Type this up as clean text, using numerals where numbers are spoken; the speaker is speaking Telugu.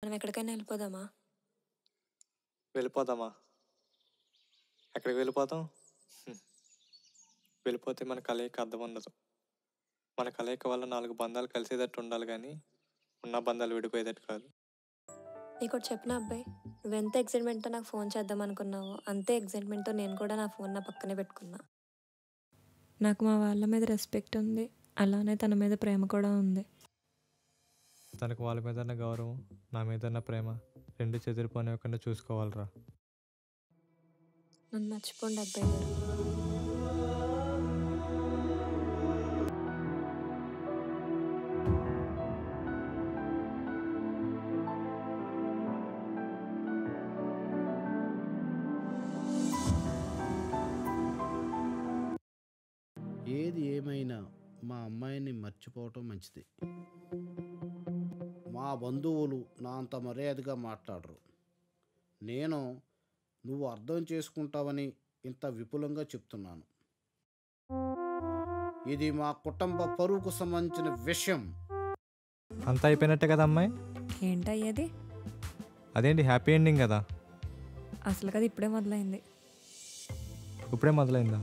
మనం ఎక్కడికైనా వెళ్ళిపోదామా? వెళ్ళిపోదామా? ఎక్కడికి వెళ్ళిపోతాం? హ్మ్. వెళ్ళిపోతే మన కలయిక అర్థం ఉండదు. మన కలయిక వల్ల 4 బంధాలు కలిసేటట్టు ఉండాలి కానీ, ఉన్న బంధాలు విడిపోయేటట్టు కాదు. నీకోటి చెప్పిన అబ్బాయి, నువ్వెంత ఎక్సైట్మెంట్తో నాకు ఫోన్ చేద్దాం అనుకున్నావో అంతే ఎక్సైట్మెంట్తో నేను కూడా నా ఫోన్ నా పక్కనే పెట్టుకున్నా. నాకు మా వాళ్ళ మీద రెస్పెక్ట్ ఉంది, అలానే తన మీద ప్రేమ కూడా ఉంది. తనకు వాళ్ళ మీద ఉన్న గౌరవం, నా మీద ఉన్న ప్రేమ రెండు చెదిరిపోనివ్వకుండా చూసుకోవాలిరా. నన్ను మర్చిపోండి అబ్బాయి గారు. ఏది ఏమైనా మా అమ్మాయిని మర్చిపోవటం మంచిది. మా బంధువులు నా అంత మర్యాదగా మాట్లాడరు. నేను నువ్వు అర్థం చేసుకుంటావని ఇంత విపులంగా చెప్తున్నాను. ఇది మా కుటుంబ పరువుకు సంబంధించిన విషయం. అంతా అయిపోయినట్టే కదా అమ్మాయి? ఏంటయ్యేది? అదేంటి హ్యాపీ ఎండింగ్ కదా? అసలు కదా ఇప్పుడే మొదలైంది. ఇప్పుడే మొదలైందా?